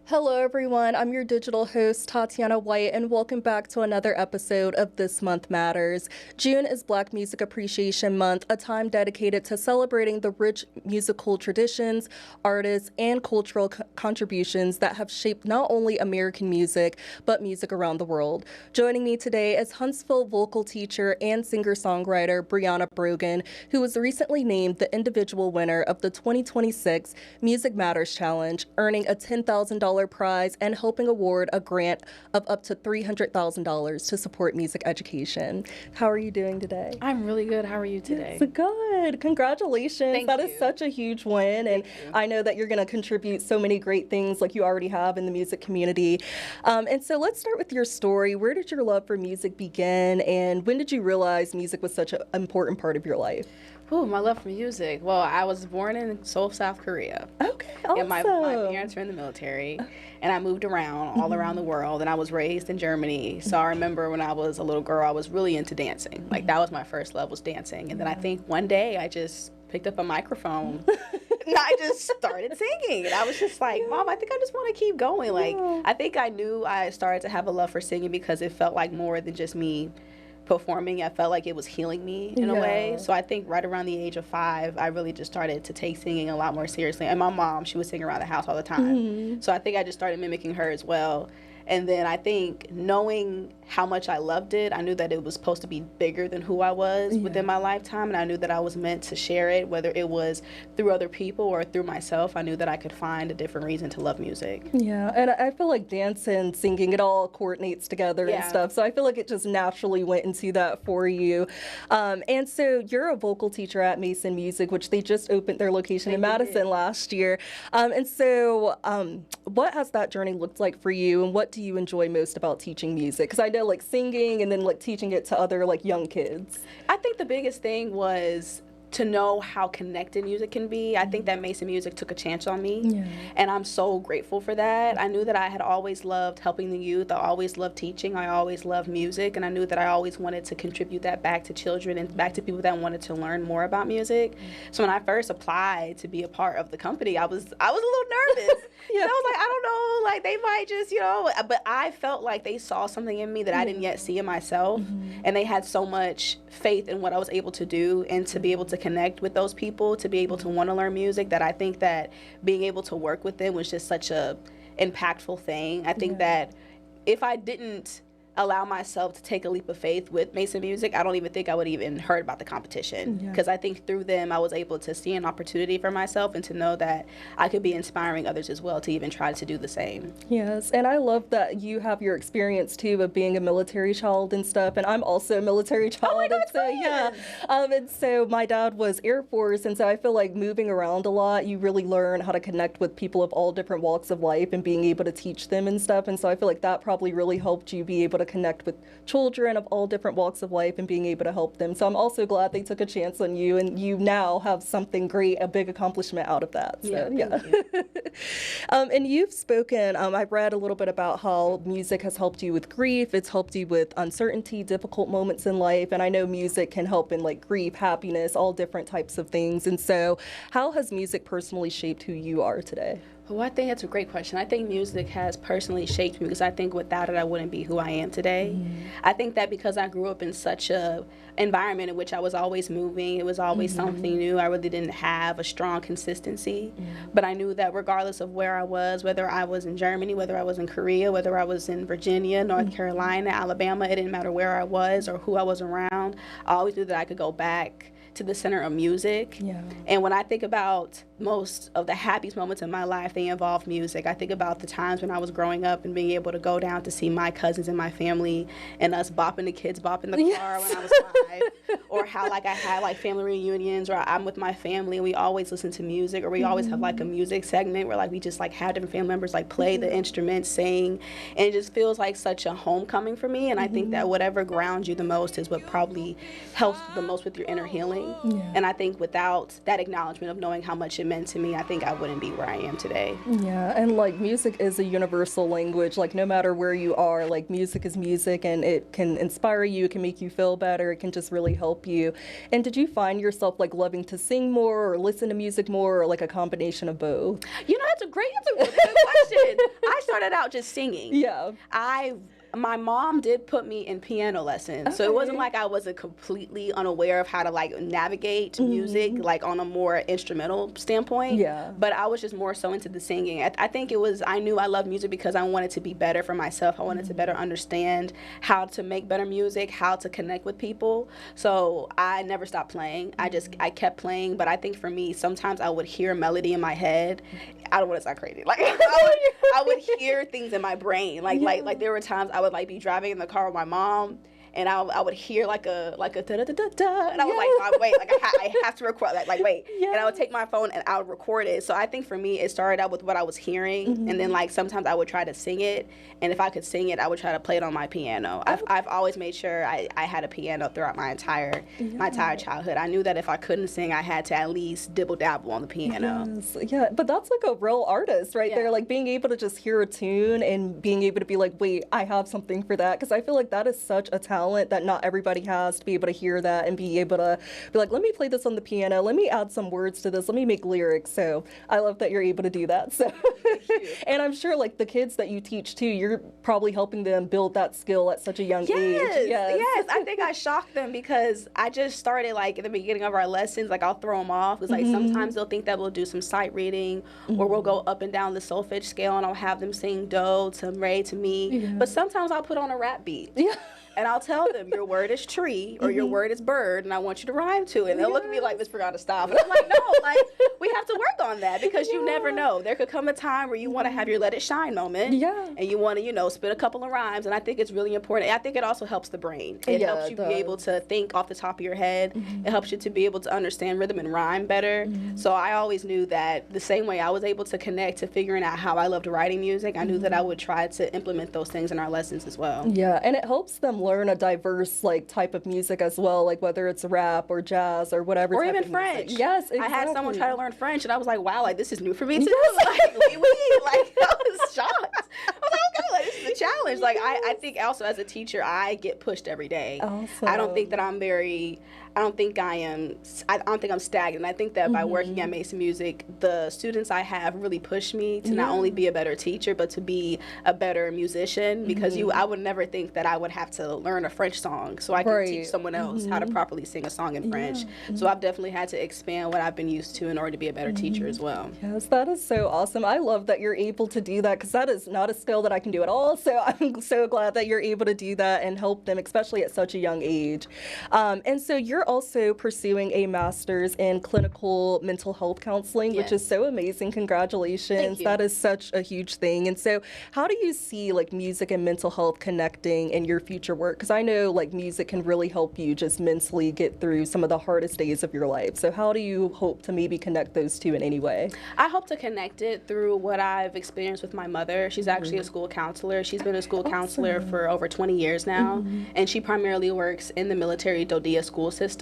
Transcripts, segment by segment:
Hello, everyone. I'm your digital host, Tatiana White, and welcome back to another episode of This Month Matters. June is Black Music Appreciation Month, a time dedicated to celebrating the rich musical traditions, artists, and cultural contributions that have shaped not only American music, but music around the world. Joining me today is Huntsville vocal teacher and singer-songwriter Breona Brogan, who was recently named the individual winner of the 2026 Music Matters Challenge, earning a $10,000 prize and helping award a grant of up to $300,000 to support music education. How are you doing today? I'm really good. How are you today? It's good. Congratulations. Thank That you. is such a huge win. And I know that you're going to contribute so many great things like you already have in the music community. And so let's start with your story. Where did your love for music begin? And when did you realize music was such an important part of your life? Ooh, my love for music. Well, I was born in Seoul, South Korea. Okay, awesome. And my parents were in the military, and I moved around all around the world, and I was raised in Germany. So I remember when I was a little girl, I was really into dancing. Like, that was my first love, was dancing. And then I think one day I just picked up a microphone, and I just started singing. And I was just like, Mom, I think I just want to keep going. Like, I think I knew I started to have a love for singing because it felt like more than just me performing. I felt like it was healing me in a way. So I think right around the age of 5, I really just started to take singing a lot more seriously. And my mom, she would sing around the house all the time. So I think I just started mimicking her as well. And then I think knowing how much I loved it, I knew that it was supposed to be bigger than who I was within my lifetime. And I knew that I was meant to share it, whether it was through other people or through myself. I knew that I could find a different reason to love music. Yeah, and I feel like dance and singing, it all coordinates together and stuff. So I feel like it just naturally went into that for you. And so you're a vocal teacher at Mason Music, which they just opened their location in Madison last year. And so what has that journey looked like for you, and what do you enjoy most about teaching music? Because I know like singing and then like teaching it to other like young kids. I think the biggest thing was to know how connected music can be. I think that Mason Music took a chance on me, and I'm so grateful for that. I knew that I had always loved helping the youth. I always loved teaching. I always loved music, and I knew that I always wanted to contribute that back to children and back to people that wanted to learn more about music. So when I first applied to be a part of the company, I was a little nervous. So I was like, I don't know, like they might just, but I felt like they saw something in me that I didn't yet see in myself, and they had so much faith in what I was able to do and to be able to connect with those people, to be able to want to learn music, that I think that being able to work with them was just such a impactful thing. I think that if I didn't allow myself to take a leap of faith with Mason Music, I don't even think I would even heard about the competition, because I think through them I was able to see an opportunity for myself and to know that I could be inspiring others as well to even try to do the same. Yes, and I love that you have your experience too of being a military child and stuff, and I'm also a military child. Oh my God, and so my dad was Air Force, and so I feel like moving around a lot, you really learn how to connect with people of all different walks of life and being able to teach them and stuff, and so I feel like that probably really helped you be able to connect with children of all different walks of life and being able to help them. So I'm also glad they took a chance on you, and you now have something great, a big accomplishment out of that. So, Thank you. And you've spoken, I've read a little bit about how music has helped you with grief. It's helped you with uncertainty, difficult moments in life. And I know music can help in like grief, happiness, all different types of things. And so how has music personally shaped who you are today? Well, I think that's a great question. I think music has personally shaped me because I think without it, I wouldn't be who I am today. I think that because I grew up in such a environment in which I was always moving, it was always something new. I really didn't have a strong consistency. But I knew that regardless of where I was, whether I was in Germany, whether I was in Korea, whether I was in Virginia, North Carolina, Alabama, it didn't matter where I was or who I was around. I always knew that I could go back to the center of music. And when I think about most of the happiest moments in my life, they involve music. I think about the times when I was growing up and being able to go down to see my cousins and my family and us bopping the kids, bopping the car when I was 5, or how like I had like family reunions where I'm with my family and we always listen to music, or we always have like a music segment where like we just like have different family members like play the instruments, sing, and it just feels like such a homecoming for me. And I think that whatever grounds you the most is what probably helps the most with your inner healing. And I think without that acknowledgement of knowing how much it meant to me, I think I wouldn't be where I am today. Yeah, and like music is a universal language. Like no matter where you are, like music is music, and it can inspire you, it can make you feel better, it can just really help you. And did you find yourself like loving to sing more or listen to music more, or like a combination of both? You know, that's a really good question. I started out just singing. Yeah. My mom did put me in piano lessons, so it wasn't like I wasn't completely unaware of how to like navigate music, like on a more instrumental standpoint. Yeah. But I was just more so into the singing. I think it was, I knew I loved music because I wanted to be better for myself. I wanted to better understand how to make better music, how to connect with people. So I never stopped playing. I kept playing. But I think for me, sometimes I would hear a melody in my head. I don't want to sound crazy. Like I would hear things in my brain. Like there were times I would like be driving in the car with my mom, and I would hear like a da da da da da, and I was like, Mom, wait, like I have to record that, like wait, and I would take my phone and I would record it. So I think for me, it started out with what I was hearing, and then like sometimes I would try to sing it, and if I could sing it, I would try to play it on my piano. I've always made sure I had a piano throughout my entire childhood. I knew that if I couldn't sing, I had to at least dibble dabble on the piano. Yes. Yeah, but that's like a real artist right there, like being able to just hear a tune and being able to be like, wait, I have something for that, because I feel like that is such a talent that not everybody has, to be able to hear that and be able to be like, let me play this on the piano, let me add some words to this, let me make lyrics. So I love that you're able to do that. So and I'm sure like the kids that you teach too, you're probably helping them build that skill at such a young age. Yes. I think I shocked them because I just started like at the beginning of our lessons, like I'll throw them off. It's like sometimes they'll think that we'll do some sight reading, or we'll go up and down the solfege scale and I'll have them sing do to re to mi. But sometimes I'll put on a rap beat. And I'll tell them, your word is tree, or your word is bird, and I want you to rhyme to it. And they'll look at me like, Miss Breona, stop. And I'm like, no, like, we have to work on that, because you never know. There could come a time where you want to have your let it shine moment, and you want to, you know, spit a couple of rhymes. And I think it's really important. I think it also helps the brain. It helps you be able to think off the top of your head. It helps you to be able to understand rhythm and rhyme better. So I always knew that the same way I was able to connect to figuring out how I loved writing music, I knew that I would try to implement those things in our lessons as well. Yeah, and it helps them learn a diverse like type of music as well, like whether it's rap or jazz or whatever, or type even of French. Music. Yes, exactly. I had someone try to learn French, and I was like, wow, like this is new for me too. Like, like I was shocked. I was like, okay, like this is a challenge. Like I think also as a teacher, I get pushed every day. Awesome. I don't think that I'm very. I don't think I'm stagnant. I think that by working at Mason Music, the students I have really push me to not only be a better teacher, but to be a better musician, because I would never think that I would have to learn a French song so I could teach someone else how to properly sing a song in French. So I've definitely had to expand what I've been used to in order to be a better teacher as well. Yes, that is so awesome. I love that you're able to do that, because that is not a skill that I can do at all. So I'm so glad that you're able to do that and help them, especially at such a young age. And so you're also pursuing a master's in clinical mental health counseling, which is so amazing. Congratulations. Thank you. That is such a huge thing. And so how do you see like music and mental health connecting in your future work? Because I know like music can really help you just mentally get through some of the hardest days of your life. So how do you hope to maybe connect those two in any way? I hope to connect it through what I've experienced with my mother. She's actually a school counselor. She's been a school counselor for over 20 years now, and she primarily works in the military DoDEA school system.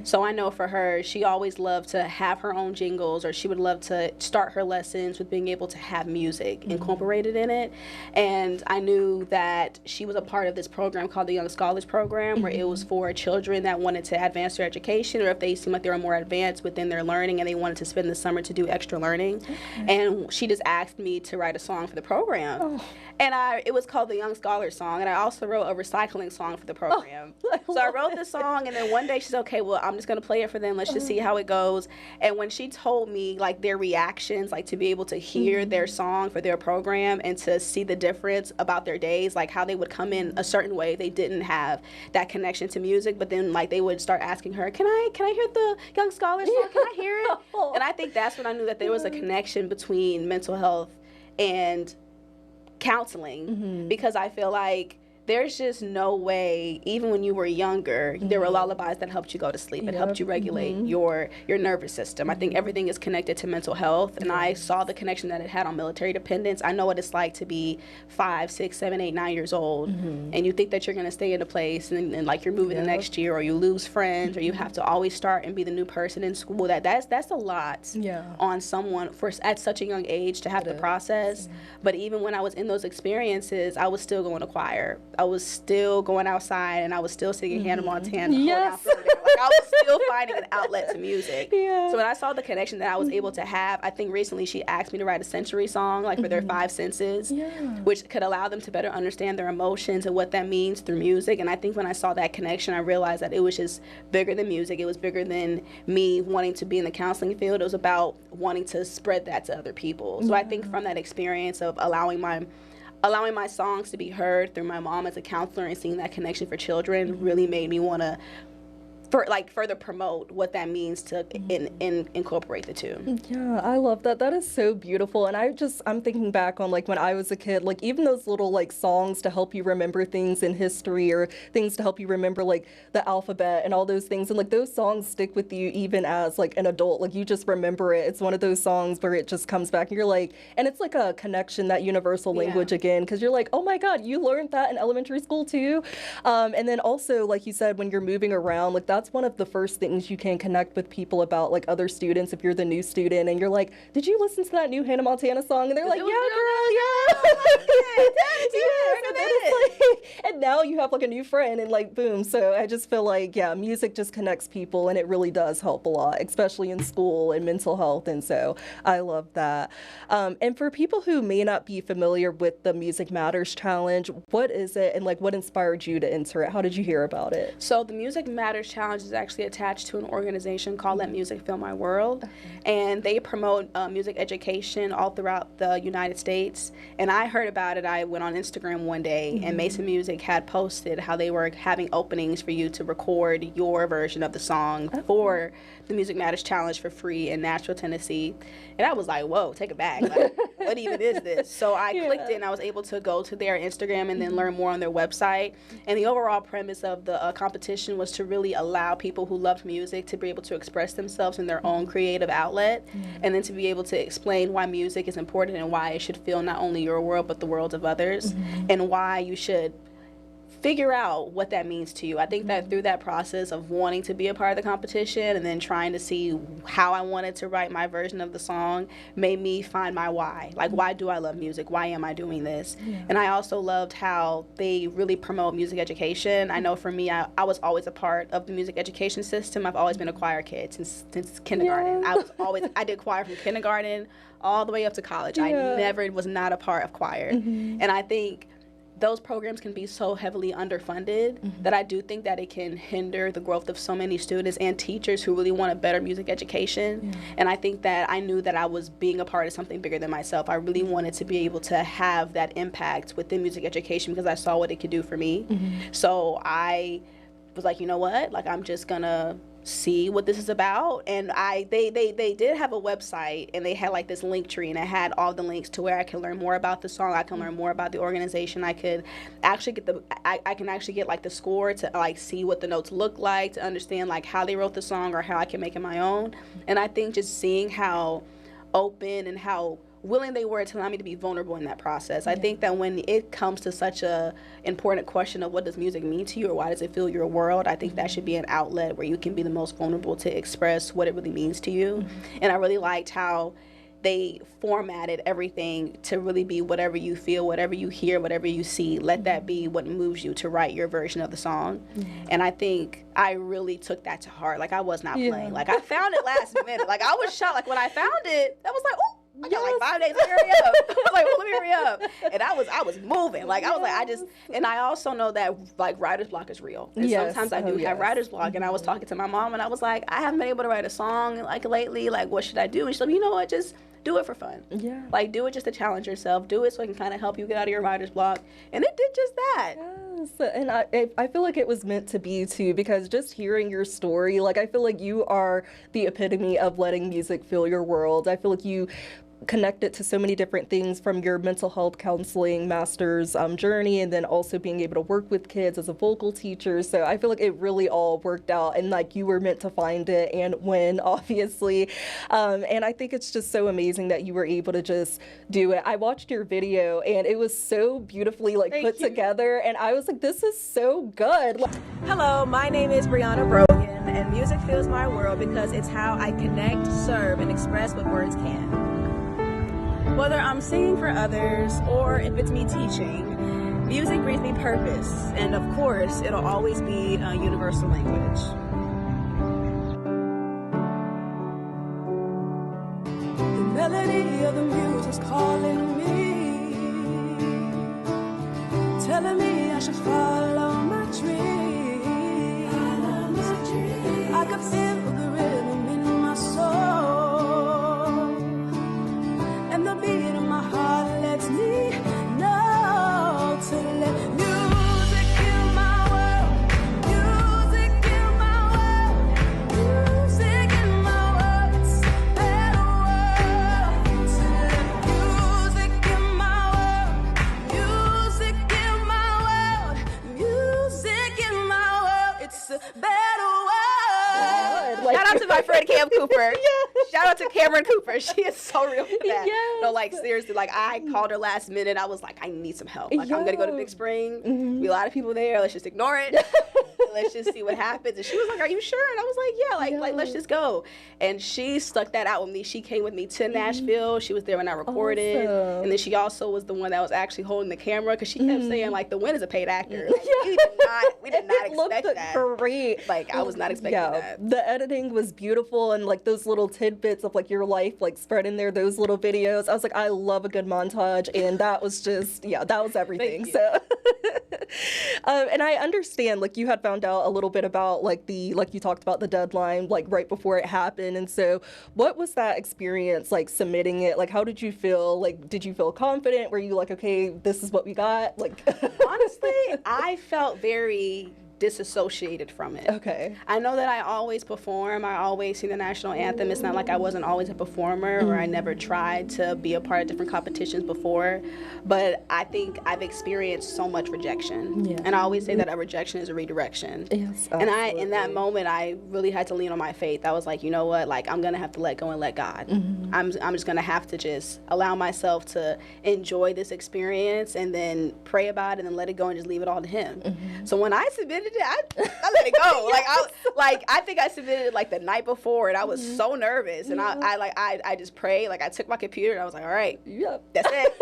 So I know for her, she always loved to have her own jingles, or she would love to start her lessons with being able to have music incorporated in it. And I knew that she was a part of this program called the Young Scholars Program, where it was for children that wanted to advance their education, or if they seemed like they were more advanced within their learning and they wanted to spend the summer to do extra learning. And she just asked me to write a song for the program. And it was called the Young Scholars song, and I also wrote a recycling song for the program. So I wrote the song, and then one day she's okay, well, I'm just going to play it for them. Let's just see how it goes. And when she told me, like, their reactions, like, to be able to hear their song for their program and to see the difference about their days, like, how they would come in a certain way. They didn't have that connection to music, but then, like, they would start asking her, can I hear the Young Scholars song? Can I hear it? And I think that's when I knew that there was a connection between mental health and counseling, because I feel like there's just no way, even when you were younger, there were lullabies that helped you go to sleep. It helped you regulate your nervous system. I think everything is connected to mental health, and I saw the connection that it had on military dependents. I know what it's like to be 5, 6, 7, 8, 9 years old, and you think that you're going to stay in a place, and like you're moving the next year, or you lose friends, or you have to always start and be the new person in school. That's a lot on someone at such a young age to have to process. But even when I was in those experiences, I was still going to choir. I was still going outside, and I was still singing Hannah Montana. Yes. Like, I was still finding an outlet to music. Yeah. So when I saw the connection that I was able to have, I think recently she asked me to write a sensory song, like for their 5 senses, which could allow them to better understand their emotions and what that means through music. And I think when I saw that connection, I realized that it was just bigger than music. It was bigger than me wanting to be in the counseling field. It was about wanting to spread that to other people. So I think from that experience of allowing my songs to be heard through my mom as a counselor and seeing that connection for children really made me want to further promote what that means to incorporate the two. Yeah, I love that. That is so beautiful. And I'm thinking back on like when I was a kid, like even those little like songs to help you remember things in history or things to help you remember like the alphabet and all those things. And like those songs stick with you even as like an adult. Like you just remember it. It's one of those songs where it just comes back and you're like, and it's like a connection, that universal language again, because you're like, oh my God, you learned that in elementary school too. And then also, like you said, when you're moving around, like that's one of the first things you can connect with people about, like other students, if you're the new student and you're like, did you listen to that new Hannah Montana song? And they're like, yeah, girl, yeah. And now you have like a new friend and like, boom. So I just feel like, yeah, music just connects people and it really does help a lot, especially in school and mental health. And so I love that. And for people who may not be familiar with the Music Matters Challenge, what is it and like what inspired you to enter it? How did you hear about it? So the Music Matters Challenge is actually attached to an organization called Let Music Fill My World, and they promote music education all throughout the United States. And I heard about it. I went on Instagram one day, and Mason Music had posted how they were having openings for you to record your version of the song for the Music Matters Challenge for free in Nashville, Tennessee. And I was like, whoa, take it back. Like, what even is this? So I clicked it, and I was able to go to their Instagram and then learn more on their website. And the overall premise of the competition was to really allow people who loved music to be able to express themselves in their own creative outlet, and then to be able to explain why music is important and why it should fill not only your world but the worlds of others, and why you should figure out what that means to you. I think that through that process of wanting to be a part of the competition and then trying to see how I wanted to write my version of the song made me find my why. Like, why do I love music? Why am I doing this? And I also loved how they really promote music education. I know for me, I was always a part of the music education system. I've always been a choir kid since kindergarten. I did choir from kindergarten all the way up to college. I never was not a part of choir. And I think those programs can be so heavily underfunded that I do think that it can hinder the growth of so many students and teachers who really want a better music education. And I think that I knew that I was being a part of something bigger than myself. I really wanted to be able to have that impact within music education because I saw what it could do for me. So I was like, you know what? Like, I'm just gonna see what this is about. And they did have a website, and they had like this link tree, and it had all the links to where I can learn more about the song, I can learn more about the organization, I could actually get I can actually get like the score to like see what the notes look like, to understand like how they wrote the song or how I can make it my own. And I think just seeing how open and how willing they were to allow me to be vulnerable in that process. I think that when it comes to such a important question of what does music mean to you or why does it fill your world, I think that should be an outlet where you can be the most vulnerable to express what it really means to you. And I really liked how they formatted everything to really be whatever you feel, whatever you hear, whatever you see, let that be what moves you to write your version of the song. And I think I really took that to heart. Like, I was not playing. Like, I found it last minute. Like, I was shocked. Like, when I found it, I was like, oh, I got like 5 days to hurry up. I was like, well, let me hurry up. And I was moving. Like, I was like, and I also know that like writer's block is real. And sometimes I do have writer's block. And I was talking to my mom, and I was like, I haven't been able to write a song like lately. Like, what should I do? And she's like, you know what, just do it for fun. Like, do it just to challenge yourself. Do it so it can kind of help you get out of your writer's block. And it did just that. And I feel like it was meant to be too, because just hearing your story, like, I feel like you are the epitome of letting music fill your world. I feel like you connected to so many different things, from your mental health counseling master's journey, and then also being able to work with kids as a vocal teacher. So I feel like it really all worked out, and like you were meant to find it and win, obviously. And I think it's just so amazing that you were able to just do it. I watched your video, and it was so beautifully like put together, and I was like, this is so good. Hello, my name is Breona Brogan, and music fills my world because it's how I connect, serve, and express what words can. Whether I'm singing for others or if it's me teaching, music brings me purpose, and of course, it'll always be a universal language. hear the music's calling me, telling me I should follow my dream. I could feel the rhythm in my soul, and the beat of my heart lets me know to let music in my world, music in my world, music in my world. It's a better world. To let music in my world, music in my world, music in my world. It's a better world. Shout out to my friend Cam Cooper. Shout out to Cameron Cooper. She is so real for that. Yes. No, like seriously, like I called her last minute. I was like, I need some help. Like I'm gonna go to Big Spring. Be a lot of people there. Let's just ignore it. Let's just see what happens. And she was like, are you sure? And I was like, yeah, like let's just go. And she stuck that out with me. She came with me to Nashville. She was there when I recorded. Awesome. And then she also was the one that was actually holding the camera because she kept saying like the win is a paid actor. Like, we did not It looked expect that. great. Like I was not expecting that. The editing was beautiful, and like those little tidbits of like your life like spread in there, those little videos. I was like, I love a good montage, and that was just that was everything. So and I understand like you had found out a little bit about like you talked about the deadline like right before it happened, and so what was that experience like submitting it? Like how did you feel? Like did you feel confident? Were you like, okay, this is what we got? Like honestly, I felt very disassociated from it. Okay. I know that I always perform. I always sing the national anthem. It's not like I wasn't always a performer or I never tried to be a part of different competitions before, but I think I've experienced so much rejection. Yeah. And I always say that a rejection is a redirection. Yes, and in that moment, I really had to lean on my faith. I was like, you know what? Like, I'm going to have to let go and let God. I'm just going to have to just allow myself to enjoy this experience and then pray about it and then let it go and just leave it all to Him. So when I submitted it, I let it go. I think I submitted it like the night before, and I was so nervous. And I just prayed. Like I took my computer and I was like, all right, that's it.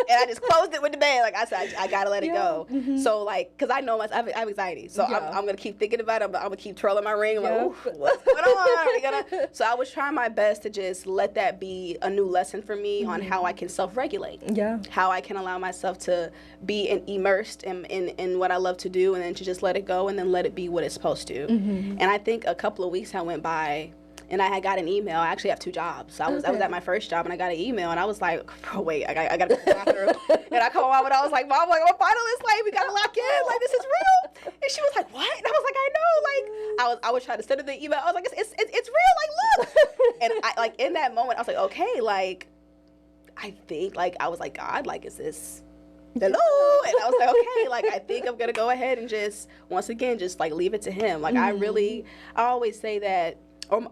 And I just closed it with the band. Like I said, I gotta let it go. So like, cause I know I have anxiety, so I'm gonna keep thinking about it. I'm gonna keep twirling my ring. I'm like, ooh, what's going on? So I was trying my best to just let that be a new lesson for me on how I can self-regulate. How I can allow myself to be immersed in what I love to do, and then to just let it go and then let it be what it's supposed to. And I think a couple of weeks I went by and I had got an email. I actually have 2 jobs. So I was at my first job and I got an email and I was like, oh, wait, I got to go to the bathroom. And I called Mom and I was like, Mom, like, I'm a finalist. Like, we got to lock in. Like, this is real. And she was like, what? And I was like, I know. Like, I was trying to send her the email. I was like, it's real. Like, look. And I, like, in that moment, I was like, okay, like, I think, like, I was like, God, like, is this... hello? And I was like, okay, like, I think I'm gonna go ahead and just, once again, just like leave it to Him. Like, I always say that,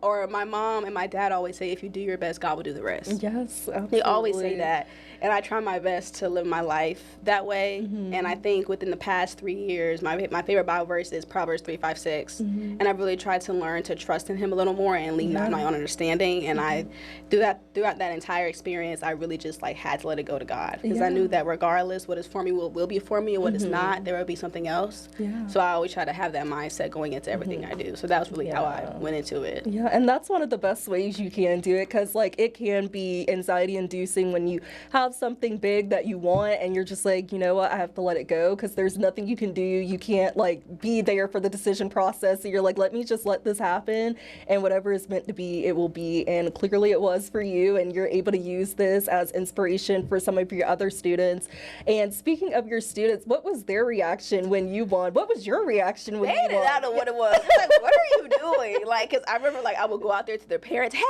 or my mom and my dad always say, if you do your best, God will do the rest. Yes, absolutely. They always say that. And I try my best to live my life that way. And I think within the past 3 years, my favorite Bible verse is Proverbs 3:5-6. And I've really tried to learn to trust in Him a little more and lean not on my own understanding. And throughout that entire experience, I really just like had to let it go to God. Because I knew that regardless, what is for me will be for me, and what is not, there will be something else. So I always try to have that mindset going into everything I do. So that was really how I went into it. Yeah, and that's one of the best ways you can do it, because like it can be anxiety inducing when you have something big that you want and you're just like, you know what, I have to let it go because there's nothing you can do. You can't like be there for the decision process. So you're like, let me just let this happen, and whatever is meant to be, it will be. And clearly it was for you, and you're able to use this as inspiration for some of your other students. And speaking of your students, what was their reaction when you won? What was your reaction when you won? They did not know what it was. They're like, what are you doing? Like, because I remember like I would go out there to their parents, hey,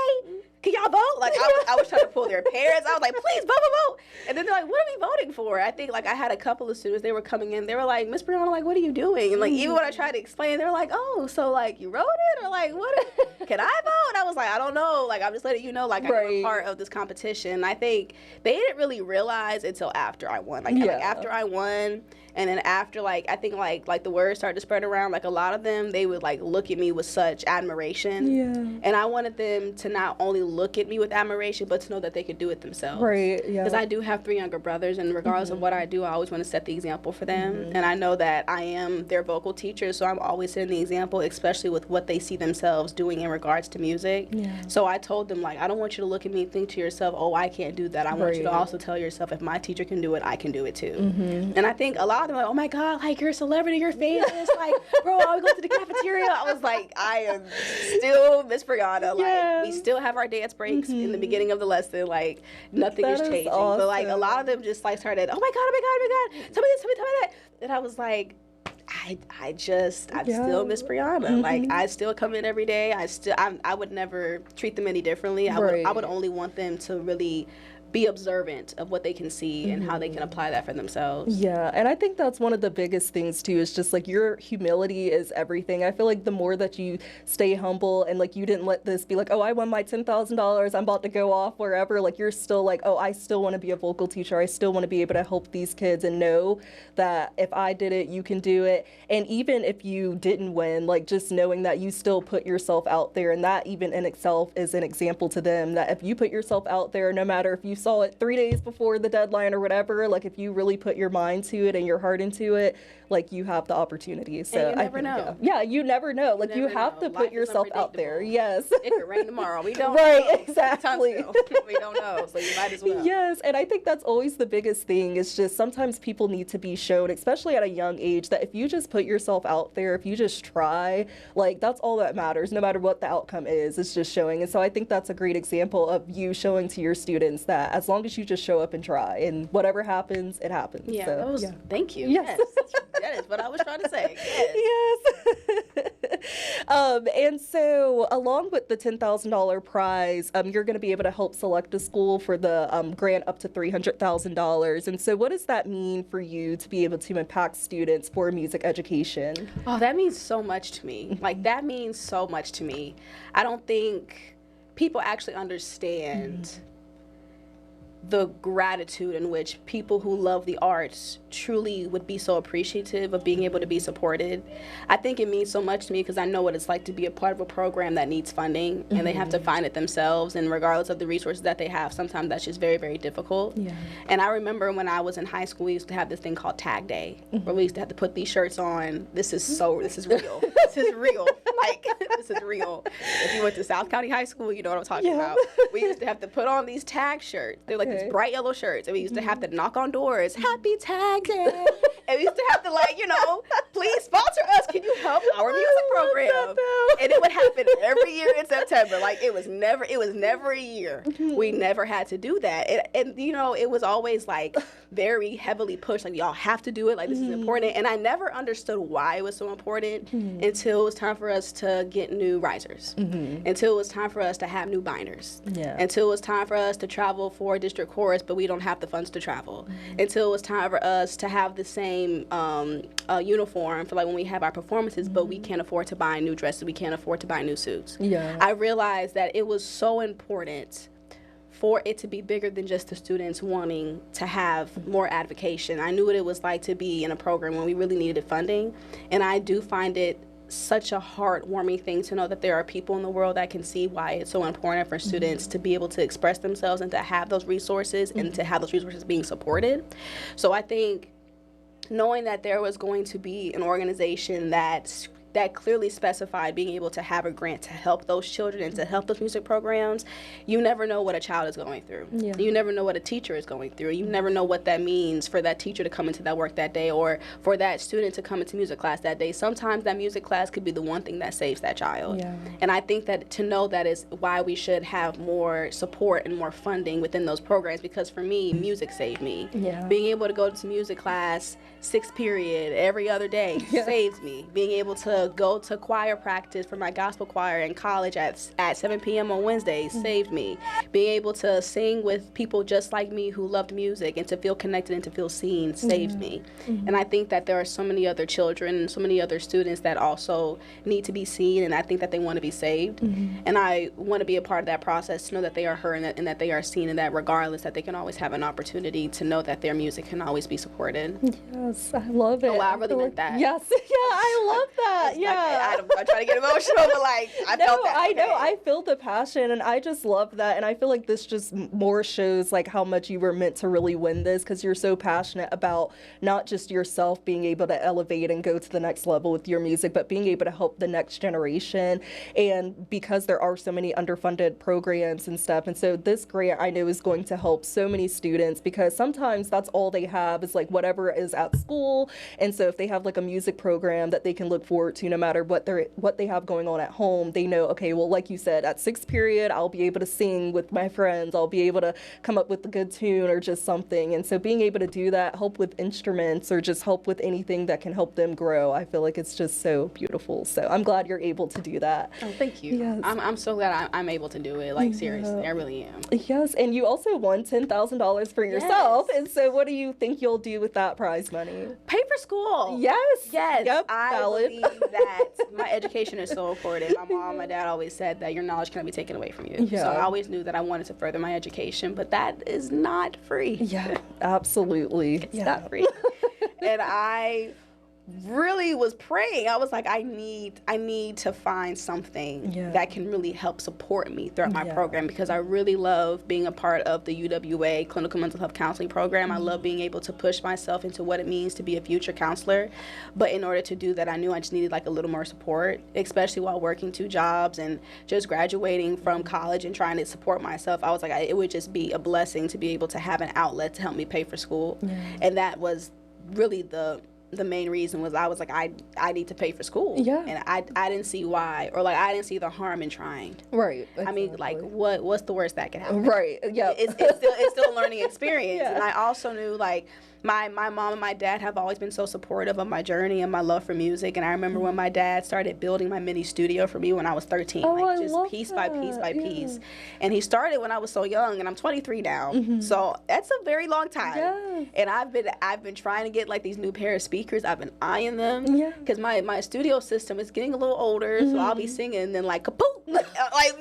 can y'all vote? Like I was trying to pull their parents. I was like, please vote. And then they're like, what are we voting for? I think like I had a couple of students, they were coming in, they were like, Miss Breona, like, what are you doing? And like even when I tried to explain, they were like, oh, so like you wrote it, or like what? Can I vote? And I was like, I don't know. Like I'm just letting you know, like I'm a part of this competition. I think they didn't really realize until after I won. Like after I won. And then after, like, I think, like the word started to spread around, like, a lot of them, they would, like, look at me with such admiration. Yeah. And I wanted them to not only look at me with admiration, but to know that they could do it themselves. Right, yeah. Because I do have 3 younger brothers, and regardless of what I do, I always want to set the example for them. And I know that I am their vocal teacher, so I'm always setting the example, especially with what they see themselves doing in regards to music. Yeah. So I told them, like, I don't want you to look at me and think to yourself, oh, I can't do that. I want you to Right. also tell yourself, if my teacher can do it, I can do it too. And I think a lot of them are like, oh my God, like, you're a celebrity, you're famous, like, bro, I would go to the cafeteria. I was like, I am still Miss Brianna. Yeah. Like, we still have our dance breaks in the beginning of the lesson. Like, nothing That is is changing. But like, a awesome. lot of them just like started, oh my God, oh my God, oh my God, tell me this, tell me that. And I was like, I'm still Miss Brianna. Like, I still come in every day. I would never treat them any differently. I would only want them to really be observant of what they can see and how they can apply that for themselves. Yeah, and I think that's one of the biggest things too, is just like your humility is everything. I feel like the more that you stay humble and like you didn't let this be like, oh, I won my $10,000, I'm about to go off wherever, like you're still like, oh, I still want to be a vocal teacher. I still want to be able to help these kids and know that if I did it, you can do it. And even if you didn't win, like just knowing that you still put yourself out there, and that even in itself is an example to them that if you put yourself out there, no matter if you saw it 3 days before the deadline or whatever, like if you really put your mind to it and your heart into it, like you have the opportunity. So and you never know. Yeah, you never know. Like you have to Life put is yourself out there. unpredictable. Yes. It could rain tomorrow. We don't Right, know. exactly. Huntsville. We don't know, so you might as well. Yes, and I think that's always the biggest thing, is just sometimes people need to be shown, especially at a young age, that if you just put yourself out there, if you just try, like that's all that matters, no matter what the outcome is. It's just showing. And so I think that's a great example of you showing to your students that as long as you just show up and try, and whatever happens, it happens. Yeah, so, that was, thank you. Yes. That is what I was trying to say. Yes. Yes. And so along with the $10,000 prize, you're going to be able to help select a school for the grant up to $300,000. And so what does that mean for you to be able to impact students for music education? Oh, that means so much to me. Like, that means so much to me. I don't think people actually understand the gratitude in which people who love the arts truly would be so appreciative of being able to be supported. I think it means so much to me because I know what it's like to be a part of a program that needs funding and they have to find it themselves, and regardless of the resources that they have, sometimes that's just very, very difficult. Yeah. And I remember when I was in high school, we used to have this thing called Tag Day, where we used to have to put these shirts on. This is real. This is real. Like, this is real. If you went to South County High School, you know what I'm talking about. We used to have to put on these tag shirts. They're like these bright yellow shirts, and we used to have to knock on doors, happy Tag Day. And we used to have to, like, you know, please sponsor us. Can you help our music program? And it would happen every year in September. Like, it was never a year. We never had to do that. And you know, it was always like very heavily pushed, like, y'all have to do it, like, this is important. And I never understood why it was so important until it was time for us to get new risers, until it was time for us to have new binders, until it was time for us to travel for district chorus, but we don't have the funds to travel, until it was time for us to have the same uniform for like when we have our performances, but we can't afford to buy new dresses, we can't afford to buy new suits. I realized that it was so important for it to be bigger than just the students wanting to have more advocation. I knew what it was like to be in a program when we really needed funding, and I do find it such a heartwarming thing to know that there are people in the world that can see why it's so important for students to be able to express themselves and to have those resources and to have those resources being supported. So I think knowing that there was going to be an organization that clearly specified being able to have a grant to help those children and to help those music programs, you never know what a child is going through. You never know what a teacher is going through. You never know what that means for that teacher to come into that work that day, or for that student to come into music class that day. Sometimes that music class could be the one thing that saves that child. And I think that to know that is why we should have more support and more funding within those programs, because for me, music saved me. Being able to go to music class 6th period every other day saves me. Being able to go to choir practice for my gospel choir in college at 7 p.m. on Wednesdays saved me. Being able to sing with people just like me who loved music and to feel connected and to feel seen saved me. And I think that there are so many other children and so many other students that also need to be seen, and I think that they want to be saved. And I want to be a part of that process, to know that they are heard and that they are seen, and that regardless, that they can always have an opportunity to know that their music can always be supported. Yes, I love it. Oh, wow, I really meant that. Yes, I love that. I'm trying to get emotional, but like I felt that. I know. I feel the passion, and I just love that. And I feel like this just more shows like how much you were meant to really win this, because you're so passionate about not just yourself being able to elevate and go to the next level with your music, but being able to help the next generation. And because there are so many underfunded programs and stuff, and so this grant I know is going to help so many students, because sometimes that's all they have is like whatever is at school. And so if they have like a music program that they can look forward to, no matter what they have going on at home, they know, okay, well, like you said, at sixth period, I'll be able to sing with my friends. I'll be able to come up with a good tune or just something. And so being able to do that, help with instruments or just help with anything that can help them grow, I feel like it's just so beautiful. So I'm glad you're able to do that. Oh, thank you. Yes. I'm so glad I'm able to do it. Like, seriously, I really am. Yes, and you also won $10,000 for yourself. And so what do you think you'll do with that prize money? Pay for school. Yes. Yes. Yep. I Valid. believe that my education is so important. My mom, my dad always said that your knowledge cannot be taken away from you. Yeah. So I always knew that I wanted to further my education, but that is not free. Yeah, absolutely. It's not free. And I really was praying. I was like, I need to find something that can really help support me throughout my program, because I really love being a part of the UWA Clinical Mental Health Counseling Program. I love being able to push myself into what it means to be a future counselor. But in order to do that, I knew I just needed like a little more support, especially while working 2 jobs and just graduating from college and trying to support myself. I was like, it would just be a blessing to be able to have an outlet to help me pay for school. And that was really the main reason. Was I was like, I need to pay for school. And I didn't see why, or like I didn't see the harm in trying. Right. Exactly. I mean, like what's the worst that can happen? Right. Yeah. It's still a learning experience. And I also knew like my mom and my dad have always been so supportive of my journey and my love for music. And I remember when my dad started building my mini studio for me when I was 13, like just piece by piece by piece. And he started when I was so young, and I'm 23 now. So that's a very long time. And I've been trying to get like these new pair of speakers. I've been eyeing them because my studio system is getting a little older. So I'll be singing and then like kapoop, like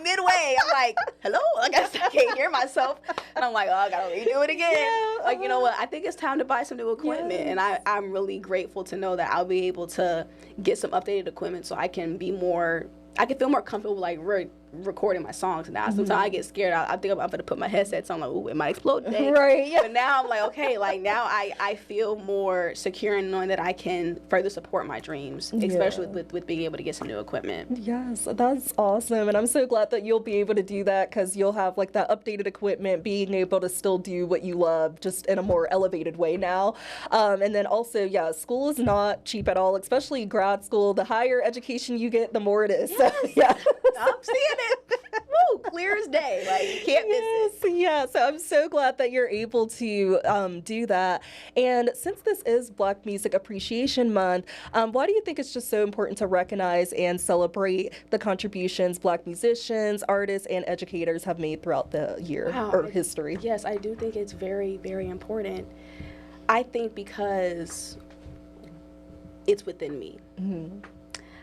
midway, I'm like, hello, I can't hear myself. And I'm like, oh, I gotta redo it again. Like, you know what? I think it's time to buy some new equipment. And I'm really grateful to know that I'll be able to get some updated equipment so I can feel more comfortable like recording my songs now. Sometimes I get scared. I think I'm going to put my headsets on, like, ooh, it might explode today. Right. But now I'm like, okay, like now I feel more secure in knowing that I can further support my dreams, especially with being able to get some new equipment. Yes, that's awesome. And I'm so glad that you'll be able to do that, because you'll have like that updated equipment, being able to still do what you love just in a more elevated way now. And then also, school is not cheap at all, especially grad school. The higher education you get, the more it is. So, I'm seeing it. Woo, clear as day. Like, you can't miss it. Yeah, so I'm so glad that you're able to do that. And since this is Black Music Appreciation Month, why do you think it's just so important to recognize and celebrate the contributions Black musicians, artists, and educators have made throughout the year or history? Yes, I do think it's very, very important. I think because it's within me.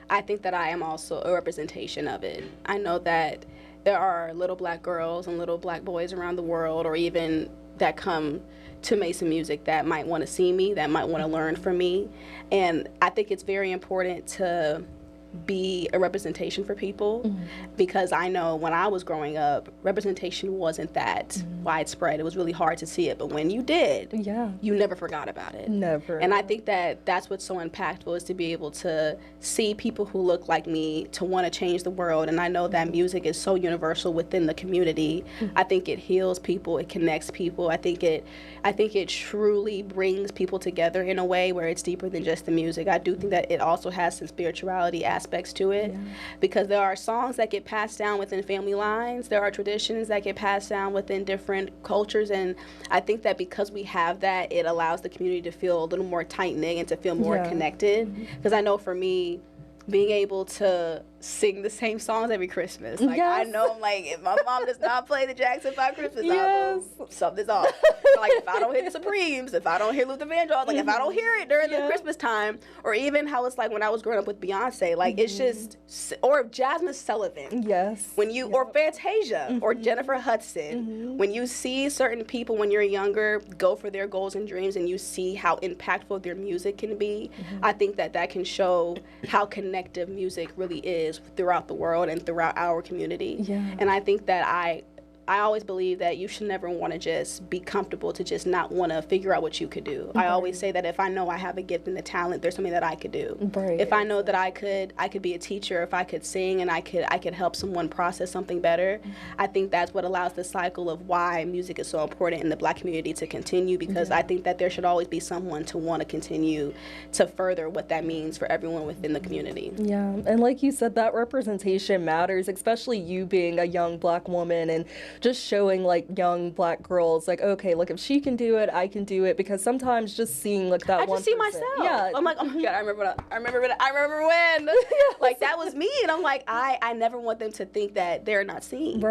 I think that I am also a representation of it. I know that there are little Black girls and little Black boys around the world, or even that come to Mason Music, that might want to see me, that might want to learn from me. And I think it's very important to be a representation for people, because I know when I was growing up, representation wasn't that widespread. It was really hard to see it, but when you did, you never forgot about it. Never. And I think that that's what's so impactful, is to be able to see people who look like me, to want to change the world. And I know that music is so universal within the community. I think it heals people, it connects people. I think it truly brings people together in a way where it's deeper than just the music. I do think that it also has some spirituality aspects to it, because there are songs that get passed down within family lines. There are traditions that get passed down within different cultures, and I think that because we have that, it allows the community to feel a little more tight-knit and to feel more connected. Because I know for me, being able to sing the same songs every Christmas. Like, I know, I'm like, if my mom does not play the Jackson 5 Christmas album, something's off. Like, if I don't hear the Supremes, if I don't hear Luther Vandross, like, if I don't hear it during the Christmas time, or even how it's like when I was growing up with Beyonce, like, it's just, or Jasmine Sullivan. Yes. When you, or Fantasia, or Jennifer Hudson, when you see certain people when you're younger go for their goals and dreams and you see how impactful their music can be, I think that that can show how connective music really is throughout the world and throughout our community. And I think that I always believe that you should never want to just be comfortable to just not want to figure out what you could do. I always say that if I know I have a gift and a talent, there's something that I could do. If I know that I could be a teacher, if I could sing and I could help someone process something better, I think that's what allows the cycle of why music is so important in the Black community to continue, because I think that there should always be someone to want to continue to further what that means for everyone within the community. Yeah, and like you said, that representation matters, especially you being a young Black woman and just showing like young Black girls like, okay, look, if she can do it, I can do it, because sometimes just seeing like that I one just see person, myself. I'm like, oh my God, I remember when like that was me, and I'm like, I never want them to think that they're not seen.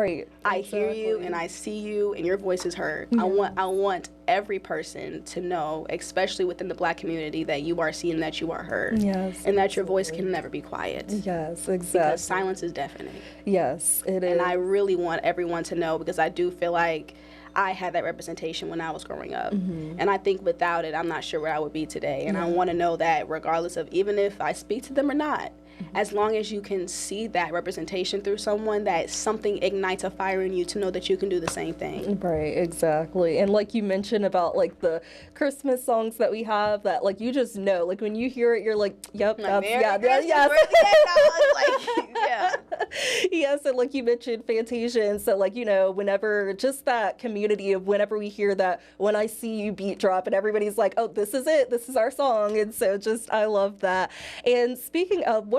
I hear you and I see you and your voice is heard. I want every person to know, especially within the Black community, that you are seen, that you are heard, and that your voice can never be quiet. Yes, exactly. Because silence is deafening. Yes, it is. And I really want everyone to know, because I do feel like I had that representation when I was growing up. And I think without it, I'm not sure where I would be today. And I want to know that regardless of even if I speak to them or not, as long as you can see that representation through someone, that something ignites a fire in you to know that you can do the same thing. Right, exactly. And like you mentioned about like the Christmas songs that we have, that like you just know, like when you hear it, you're like, yep, that's, yes, and like you mentioned Fantasia, and so like, you know, whenever just that community of whenever we hear that When I See You beat drop and everybody's like, oh, this is it, this is our song. And so just, I love that. And speaking of,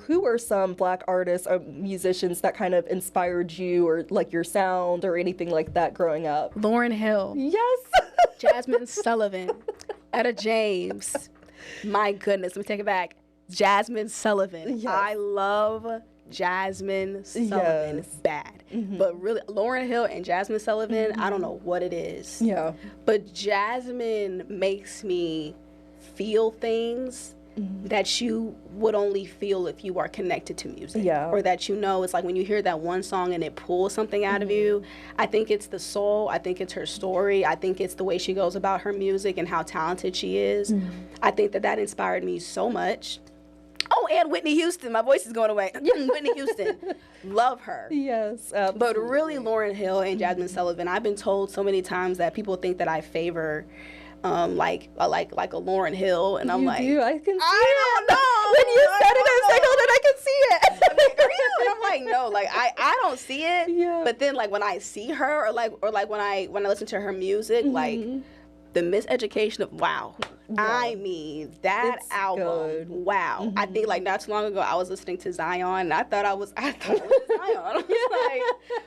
who are some Black artists or musicians that kind of inspired you, or like your sound or anything like that growing up? Lauryn Hill. Yes. Jasmine Sullivan. Etta James. My goodness, let me take it back. Jasmine Sullivan. Yes. I love Jasmine Sullivan bad. But really, Lauryn Hill and Jasmine Sullivan, I don't know what it is. Yeah. But Jasmine makes me feel things that you would only feel if you are connected to music. Or that, you know, it's like when you hear that one song and it pulls something out of you. I think it's the soul. I think it's her story. I think it's the way she goes about her music and how talented she is. I think that inspired me so much. Oh, and Whitney Houston. My voice is going away. Whitney Houston. Love her. Yes, absolutely. But really, Lauryn Hill and Jasmine Sullivan, I've been told so many times that people think that I favor like a Lauryn Hill, and I'm like, I can see it. I don't know. When you said it, I was like, hold on, I can see it. And I'm like, no, like I don't see it. Yeah. But then like when I see her, or like when I listen to her music, like the miseducation of wow. I mean, that it's album, good. Wow. I think like not too long ago, I was listening to Zion, and I thought it was Zion. I was like,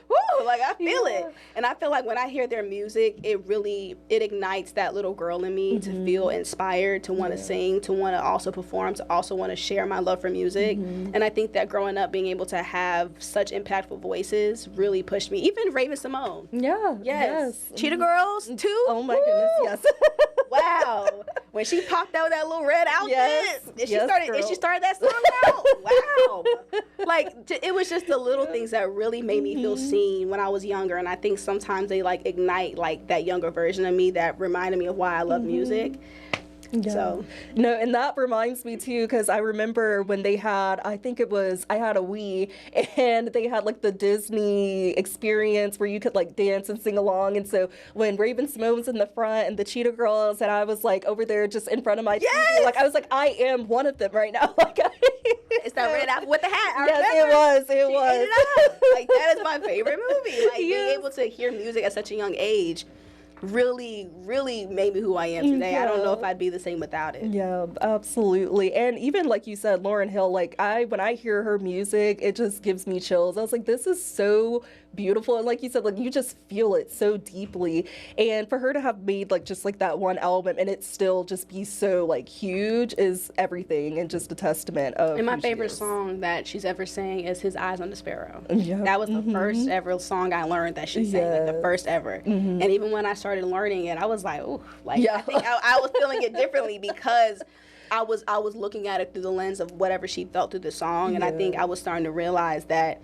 whoo, like I feel it. And I feel like when I hear their music, it ignites that little girl in me to feel inspired, to want to sing, to want to also perform, to also want to share my love for music. And I think that growing up, being able to have such impactful voices really pushed me. Even Raven Simone. Yeah. Yes. Cheetah Girls, too. Oh my goodness, yes. Wow. When she popped out that little red outfit, and she started that song out. Wow. Like, it was just the little things that really made me feel seen when I was younger. And I think sometimes they like ignite like that younger version of me that reminded me of why I love music. Yeah. So no, and that reminds me too, because I remember when they had, I had a Wii, and they had like the Disney experience where you could like dance and sing along. And so when Raven Simone's in the front and the Cheetah Girls, and I was like over there just in front of my TV, like I was like, I am one of them right now. Like it's that red apple with the hat. I yes, remember. It was. Like that is my favorite movie. Like being able to hear music at such a young age really, really made me who I am today. I don't know if I'd be the same without it. Yeah, absolutely. And even like you said, Lauryn Hill, like when I hear her music, it just gives me chills. I was like, this is so beautiful. And like you said, like you just feel it so deeply. And for her to have made like just like that one album and it still just be so like huge is everything and just a testament of. And my favorite song that she's ever sang is His Eyes on the Sparrow. Yep. That was the first ever song I learned that she sang, like the first ever. And even when I started learning it, I was like, ooh, like I think I was feeling it differently because I was looking at it through the lens of whatever she felt through the song, and I think I was starting to realize that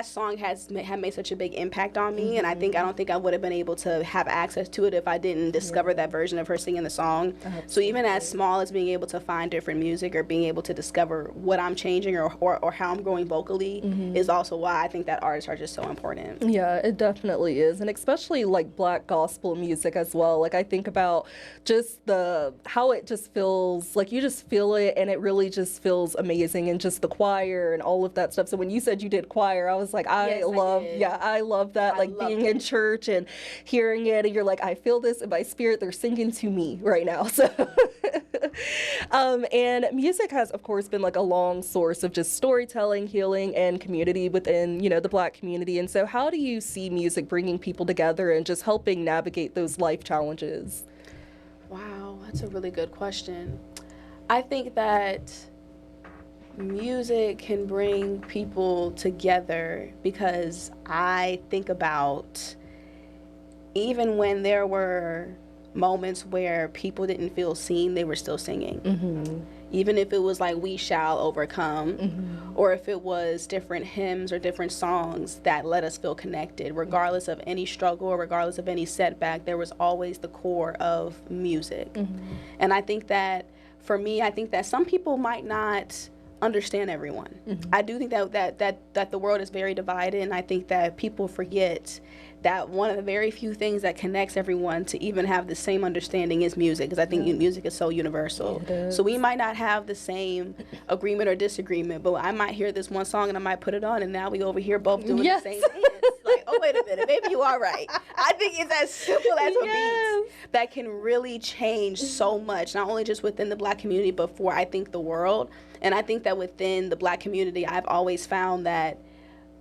song had made such a big impact on me, and I don't think I would have been able to have access to it if I didn't discover that version of her singing the song. So even as small as being able to find different music or being able to discover what I'm changing or how I'm growing vocally is also why I think that artists are just so important. Yeah, it definitely is. And especially like Black gospel music as well. Like I think about just how it just feels like you just feel it and it really just feels amazing, and just the choir and all of that stuff. So when you said you did choir, I was like, I love that, like being in church and hearing it, and you're like, I feel this in my spirit, they're singing to me right now. So and music has of course been like a long source of just storytelling, healing, and community within, the Black community. And so how do you see music bringing people together and just helping navigate those life challenges? Wow, that's a really good question. I think that music can bring people together because I think about even when there were moments where people didn't feel seen, they were still singing. Even if it was like We Shall Overcome, or if it was different hymns or different songs that let us feel connected, regardless of any struggle or regardless of any setback, there was always the core of music. And I think that for me, I think that some people might not understand everyone. I do think that the world is very divided, and I think that people forget that one of the very few things that connects everyone to even have the same understanding is music, because I think music is so universal. So we might not have the same agreement or disagreement, but I might hear this one song and I might put it on, and now we over here both doing the same dance. Like, oh, wait a minute, maybe you are right. I think it's as simple as a beat that can really change so much, not only just within the Black community, but for, I think, the world. And I think that within the Black community, I've always found that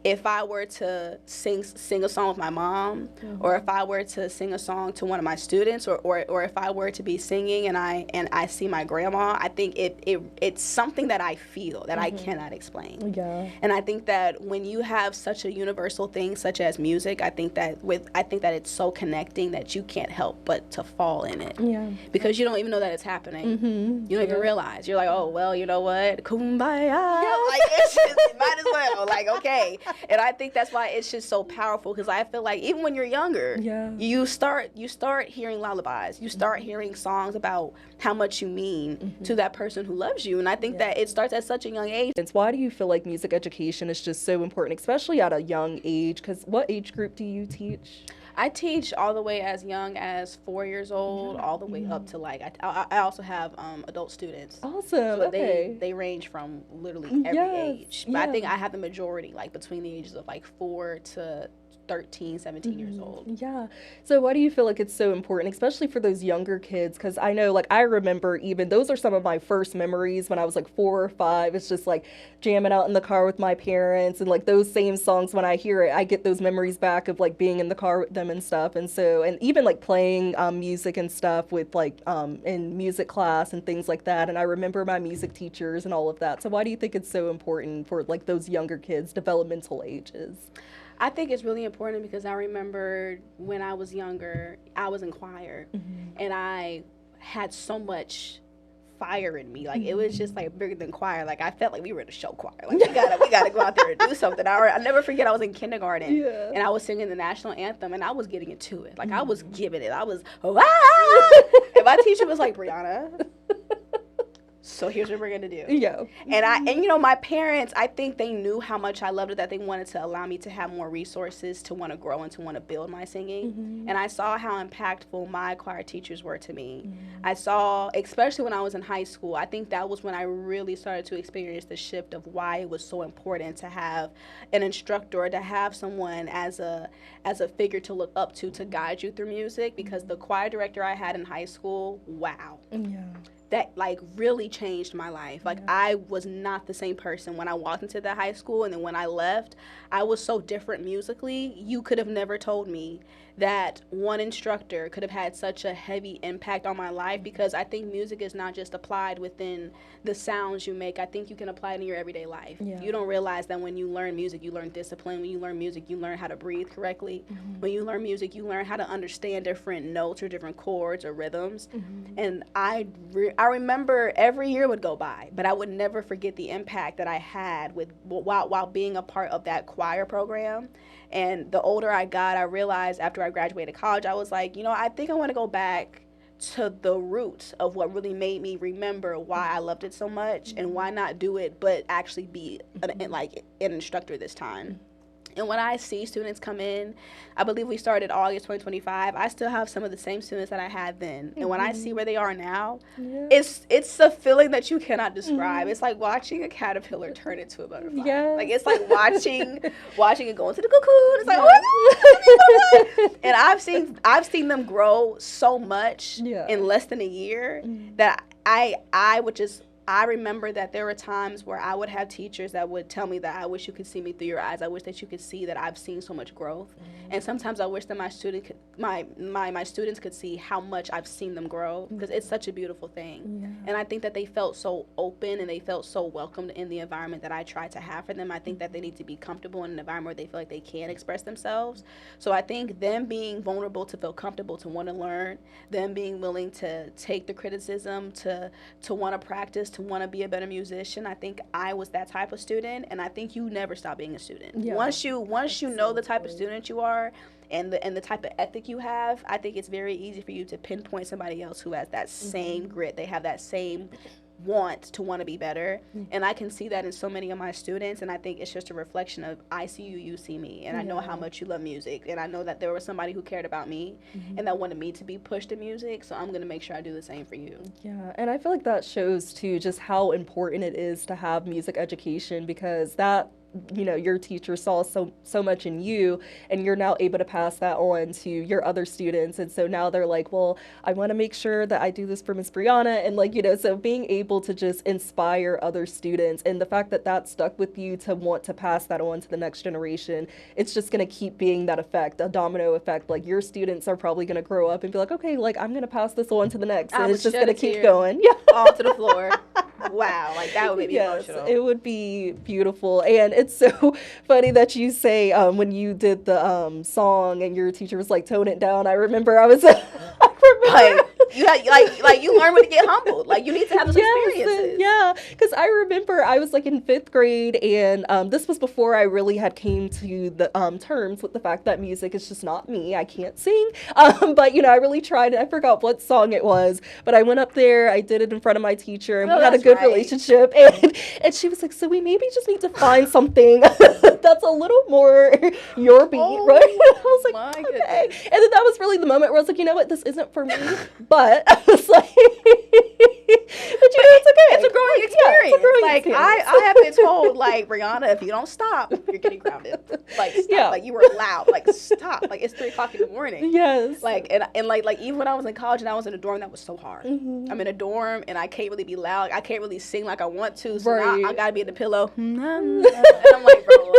if I were to sing a song with my mom, or if I were to sing a song to one of my students, or if I were to be singing and I see my grandma, I think it's something that I feel that I cannot explain. And I think that when you have such a universal thing such as music, I think that it's so connecting that you can't help but to fall in it. Because you don't even know that it's happening. You don't even realize. You're like, oh well, you know what? Kumbaya. Like it's just, might as well. Like, okay. And I think that's why it's just so powerful, because I feel like even when you're younger, you start hearing lullabies. You start hearing songs about how much you mean to that person who loves you. And I think that it starts at such a young age. Why do you feel like music education is just so important, especially at a young age? Because what age group do you teach? I teach all the way as young as 4 years old, all the way up to like, I also have adult students. Awesome. So okay. they range from literally every age. But I think I have the majority like between the ages of like 4 to 13, 17 years old. Yeah. So why do you feel like it's so important, especially for those younger kids? Because I know, like, I remember even those are some of my first memories when I was like 4 or 5. It's just like jamming out in the car with my parents, and like those same songs, when I hear it, I get those memories back of like being in the car with them and stuff. And so, and even like playing music and stuff with like in music class and things like that. And I remember my music teachers and all of that. So why do you think it's so important for like those younger kids, developmental ages? I think it's really important because I remember when I was younger, I was in choir, and I had so much fire in me. Like, it was just like bigger than choir. Like, I felt like we were in a show choir. Like, we gotta go out there and do something. I never forget, I was in kindergarten, and I was singing the national anthem, and I was getting into it. Like, I was giving it. I was, and my teacher was like, Breona, so here's what we're gonna do. And you know, my parents, I think they knew how much I loved it, that they wanted to allow me to have more resources to want to grow and to want to build my singing. And I saw how impactful my choir teachers were to me. I saw, especially when I was in high school, I think that was when I really started to experience the shift of why it was so important to have an instructor, or to have someone as a figure to look up to guide you through music. Because the choir director I had in high school, wow. That, like really changed my life. Like I was not the same person when I walked into the high school, and then when I left, I was so different musically. You could have never told me that one instructor could have had such a heavy impact on my life, because I think music is not just applied within the sounds you make. I think you can apply it in your everyday life. You don't realize that when you learn music, you learn discipline. When you learn music, you learn how to breathe correctly. When you learn music, you learn how to understand different notes or different chords or rhythms. And I remember every year would go by, but I would never forget the impact that I had with while being a part of that choir program. And the older I got, I realized after I graduated college, I was like, I think I want to go back to the roots of what really made me remember why I loved it so much, and why not do it but actually be an instructor this time. And when I see students come in, I believe we started August 2025, I still have some of the same students that I had then. And when I see where they are now, it's a feeling that you cannot describe. It's like watching a caterpillar turn into a butterfly. Like it's like watching it go into the cocoon. It's like, oh my God. And I've seen them grow so much in less than a year that I remember that there were times where I would have teachers that would tell me that I wish you could see me through your eyes. I wish that you could see that I've seen so much growth. And sometimes I wish that my students could see how much I've seen them grow, because it's such a beautiful thing. And I think that they felt so open and they felt so welcomed in the environment that I tried to have for them. I think that they need to be comfortable in an environment where they feel like they can express themselves. So I think them being vulnerable to feel comfortable, to want to learn, them being willing to take the criticism, to want to practice, to want to be a better musician. I think I was that type of student, and I think you never stop being a student. Once you know the type of student you are and the type of ethic you have, I think it's very easy for you to pinpoint somebody else who has that same grit. They have that same want to be better. And I can see that in so many of my students, and I think it's just a reflection of I see you, you see me, and I know how much you love music, and I know that there was somebody who cared about me and that wanted me to be pushed in music, so I'm going to make sure I do the same for you. And I feel like that shows too just how important it is to have music education, because that your teacher saw so much in you, and you're now able to pass that on to your other students. And so now they're like, well, I want to make sure that I do this for Miss Breona. And so being able to just inspire other students, and the fact that that stuck with you to want to pass that on to the next generation, it's just going to keep being that effect, a domino effect. Like your students are probably going to grow up and be like, okay, like I'm going to pass this on to the next, and it's just going to keep going. All to the floor. Wow, like that would make me emotional. It would be beautiful. And it's so funny that you say when you did the song and your teacher was like, tone it down. I remember you learn when to get humbled. Like you need to have those experiences. Because I remember I was like in 5th grade, and this was before I really had came to the terms with the fact that music is just not me. I can't sing. But I really tried. I forgot what song it was, but I went up there, I did it in front of my teacher, and we had a good relationship. And she was like, so we maybe just need to find something that's a little more your beat, right? I was like, okay. Goodness. And then that was really the moment where I was like, you know what, this isn't for me. But I was like, but it's okay. It's a growing experience. I have been told, like, Breona, if you don't stop, you're getting grounded. Like, stop. Like, you were loud. Like, stop. Like, it's 3 o'clock in the morning. Like, and like even when I was in college and I was in a dorm, that was so hard. I'm in a dorm and I can't really be loud. I can't really sing like I want to. So now I gotta be at the pillow. And I'm like, bro,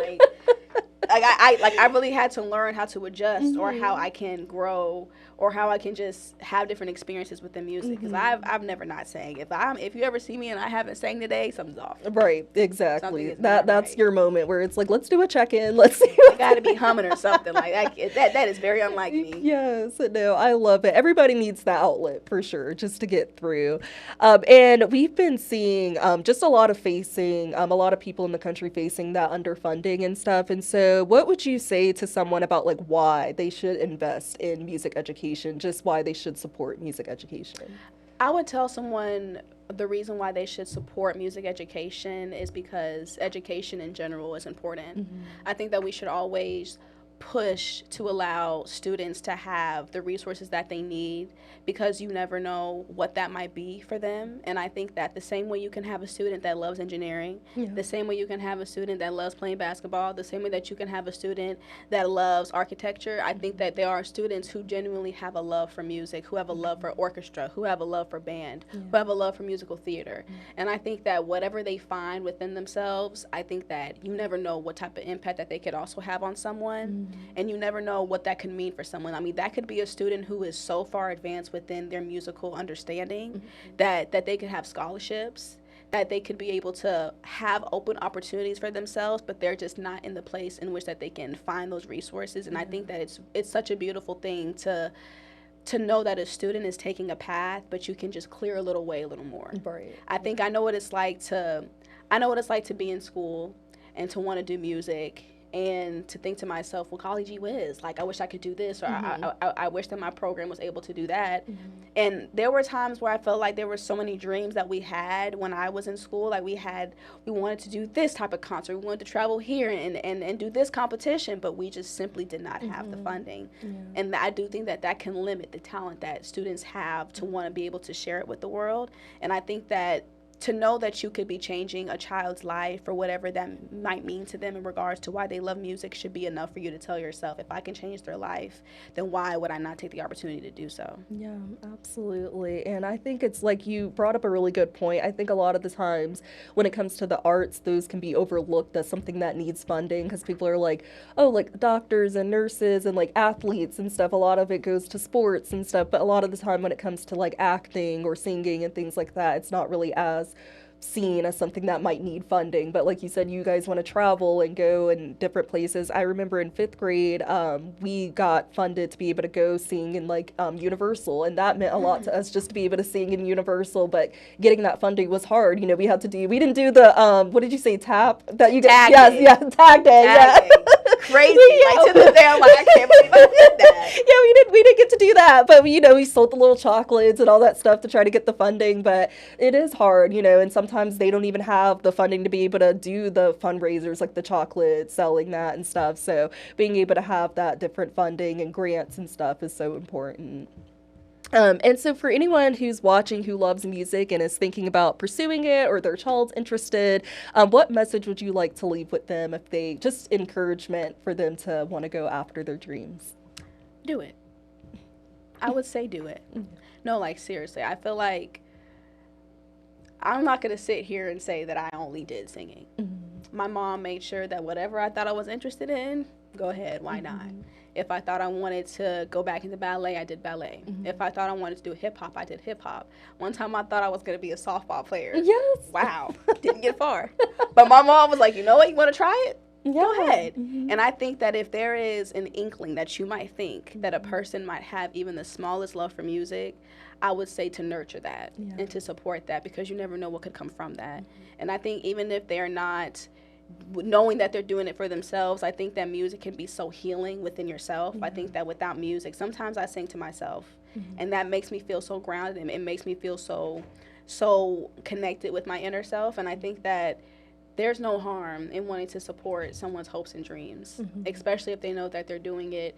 I really had to learn how to adjust, or how I can grow, or how I can just have different experiences with the music. Because I've never not sang. If you ever see me and I haven't sang today, something's off. Right, exactly. That's your moment where it's like, let's do a check-in. Let's see. I gotta be humming or something like that. That is very unlike me. Yes, no, I love it. Everybody needs the outlet for sure, just to get through. And we've been seeing just a lot of people in the country facing that underfunding and stuff. And so, what would you say to someone about like why they should invest in music education, just why they should support music education? I would tell someone the reason why they should support music education is because education in general is important. I think that we should always push to allow students to have the resources that they need, because you never know what that might be for them. And I think that the same way you can have a student that loves engineering, the same way you can have a student that loves playing basketball, the same way that you can have a student that loves architecture, I think that there are students who genuinely have a love for music, who have a love for orchestra, who have a love for band, who have a love for musical theater. And I think that whatever they find within themselves, I think that you never know what type of impact that they could also have on someone. And you never know what that could mean for someone. I mean, that could be a student who is so far advanced within their musical understanding that they could have scholarships, that they could be able to have open opportunities for themselves, but they're just not in the place in which that they can find those resources. And I think that it's such a beautiful thing to know that a student is taking a path, but you can just clear a little way a little more. Right. I think I know what it's like to be in school and to want to do music, and to think to myself, well, golly gee whiz, like, I wish I could do this, or I wish that my program was able to do that. And there were times where I felt like there were so many dreams that we had when I was in school. Like, we wanted to do this type of concert, we wanted to travel here and do this competition, but we just simply did not have the funding. And I do think that can limit the talent that students have to want to be able to share it with the world. And I think that to know that you could be changing a child's life, or whatever that might mean to them in regards to why they love music, should be enough for you to tell yourself, if I can change their life, then why would I not take the opportunity to do so? Yeah, absolutely. And I think it's like, you brought up a really good point. I think a lot of the times when it comes to the arts, those can be overlooked as something that needs funding, because people are like, oh, like doctors and nurses and like athletes and stuff, a lot of it goes to sports and stuff. But a lot of the time when it comes to like acting or singing and things like that, it's not really as seen as something that might need funding. But like you said, you guys want to travel and go in different places. I remember in 5th grade, we got funded to be able to go sing in like Universal, and that meant a lot to us, just to be able to sing in Universal. But getting that funding was hard. You know, we didn't do the what did you say, tap that you get? Tag day. Crazy. Like, to this day, I'm like, I can't believe I did that. Yeah, we didn't get to do that, but we sold the little chocolates and all that stuff to try to get the funding. But it is hard, and sometimes they don't even have the funding to be able to do the fundraisers, like the chocolate, selling that and stuff. So being able to have that different funding and grants and stuff is so important. And so for anyone who's watching who loves music and is thinking about pursuing it, or their child's interested, what message would you like to leave with them, if they just encouragement for them to want to go after their dreams? Do it. I would say do it. No, like, seriously, I feel like I'm not going to sit here and say that I only did singing. My mom made sure that whatever I thought I was interested in, go ahead, why not? If I thought I wanted to go back into ballet, I did ballet. If I thought I wanted to do hip hop, I did hip hop. One time I thought I was going to be a softball player. Yes. Wow. Didn't get far. But my mom was like, you know what, you want to try it? Go ahead. And I think that if there is an inkling that you might think that a person might have even the smallest love for music, I would say to nurture that and to support that, because you never know what could come from that. And I think even if they're not knowing that they're doing it for themselves, I think that music can be so healing within yourself. I think that without music, sometimes I sing to myself, and that makes me feel so grounded, and it makes me feel so connected with my inner self. And I think that there's no harm in wanting to support someone's hopes and dreams, especially if they know that they're doing it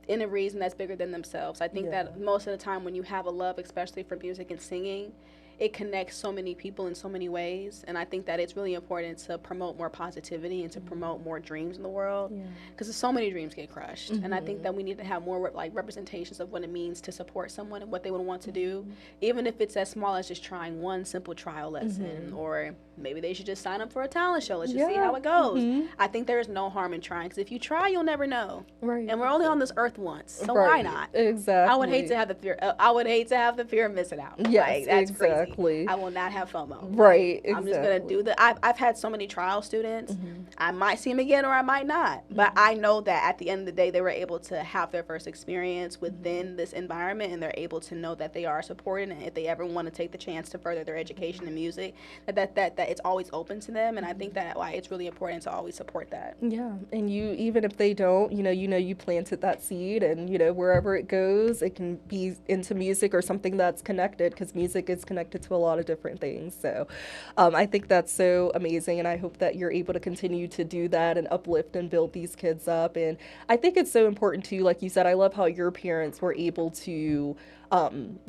in a reason that's bigger than themselves. I think that most of the time when you have a love, especially for music and singing, it connects so many people in so many ways. And I think that it's really important to promote more positivity and to promote more dreams in the world, because so many dreams get crushed. And I think that we need to have more like representations of what it means to support someone and what they would want to do, even if it's as small as just trying one simple trial lesson, or maybe they should just sign up for a talent show. Let's just see how it goes. I think there is no harm in trying, because if you try, you'll never know. And we're only on this earth once, so why not? Exactly. I would hate to have the fear. I would hate to have the fear of missing out. Yes, like, that's exactly. crazy. I will not have FOMO. Right. I'm just gonna do the. I've had so many trial students. I might see them again, or I might not. But I know that at the end of the day, they were able to have their first experience within this environment, and they're able to know that they are supported, and if they ever want to take the chance to further their education in music, that it's always open to them. And I think that why it's really important to always support that. Yeah, and you, even if they don't, you planted that seed, and wherever it goes, it can be into music or something that's connected, because music is connected connected to a lot of different things. So I think that's so amazing, and I hope that you're able to continue to do that and uplift and build these kids up. And I think it's so important too, like you said, I love how your parents were able to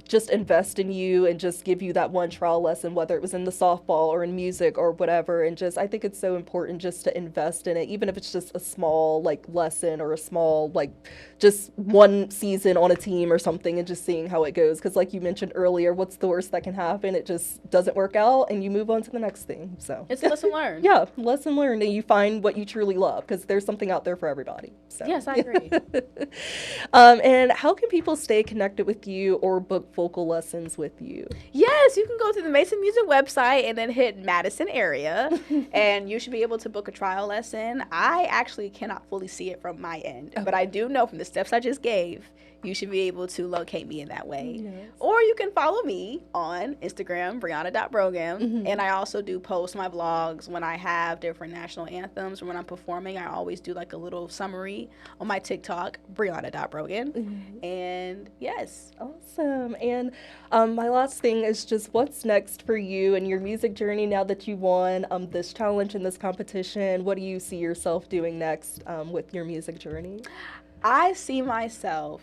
just invest in you and just give you that one trial lesson, whether it was in the softball or in music or whatever. And just, I think it's so important just to invest in it, even if it's just a small like lesson or a small like just one season on a team or something, and just seeing how it goes. Because like you mentioned earlier, what's the worst that can happen? It just doesn't work out and you move on to the next thing. So it's a lesson learned. Yeah, lesson learned, and you find what you truly love, because there's something out there for everybody. So. Yes, I agree. And how can people stay connected with you or book vocal lessons with you? Yes, you can go to the Mason Music website and then hit Madison area, and you should be able to book a trial lesson. I actually cannot fully see it from my end, but I do know from the steps I just gave, you should be able to locate me in that way. Yes. Or you can follow me on Instagram, Breona.Brogan. And I also do post my vlogs when I have different national anthems, or when I'm performing. I always do like a little summary on my TikTok, Breona.Brogan. And yes. Awesome. And my last thing is just, what's next for you and your music journey now that you won this challenge and this competition? What do you see yourself doing next with your music journey? I see myself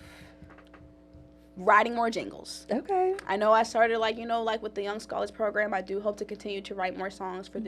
writing more jingles. Okay. I know I started like with the Young Scholars program. I do hope to continue to write more songs for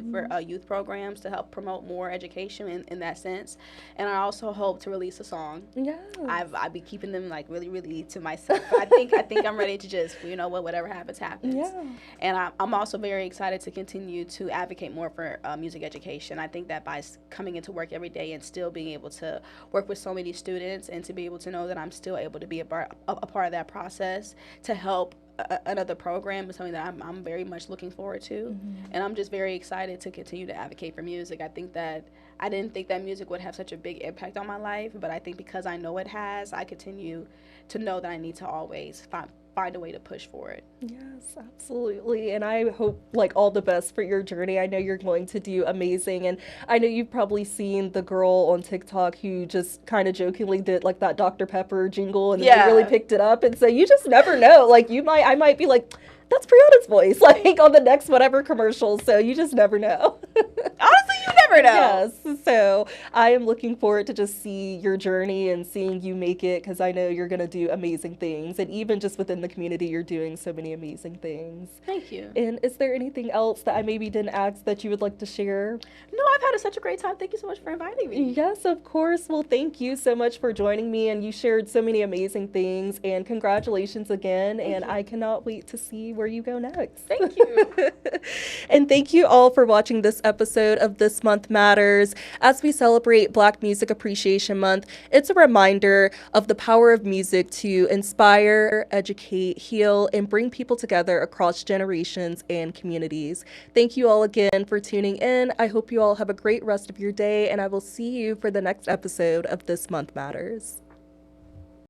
youth programs to help promote more education in that sense. And I also hope to release a song. Yeah. I've been keeping them like really, really to myself. I think I'm ready to just, whatever happens, happens. Yeah. And I'm also very excited to continue to advocate more for music education. I think that by coming into work every day and still being able to work with so many students, and to be able to know that I'm still able to be a part of that process to help another program is something that I'm very much looking forward to. And I'm just very excited to continue to advocate for music. I didn't think that music would have such a big impact on my life, but I think because I know it has, I continue to know that I need to always find a way to push for it. Yes, absolutely. And I hope like all the best for your journey. I know you're going to do amazing. And I know you've probably seen the girl on TikTok who just kind of jokingly did like that Dr. Pepper jingle, and then they really picked it up. And so you just never know. Like I might be like, that's Breona's voice, like on the next whatever commercial. So you just never know. Honestly, you never know. Yes. So I am looking forward to just see your journey and seeing you make it, because I know you're going to do amazing things. And even just within the community, you're doing so many amazing things. Thank you. And is there anything else that I maybe didn't ask that you would like to share? No, I've had such a great time. Thank you so much for inviting me. Yes, of course. Well, thank you so much for joining me, and you shared so many amazing things, and congratulations again. Thank you. I cannot wait to see where you go next. Thank you. And thank you all for watching this episode of This Month Matters. As we celebrate Black Music Appreciation Month, it's a reminder of the power of music to inspire, educate, heal, and bring people together across generations and communities. Thank you all again for tuning in. I hope you all have a great rest of your day, and I will see you for the next episode of This Month Matters.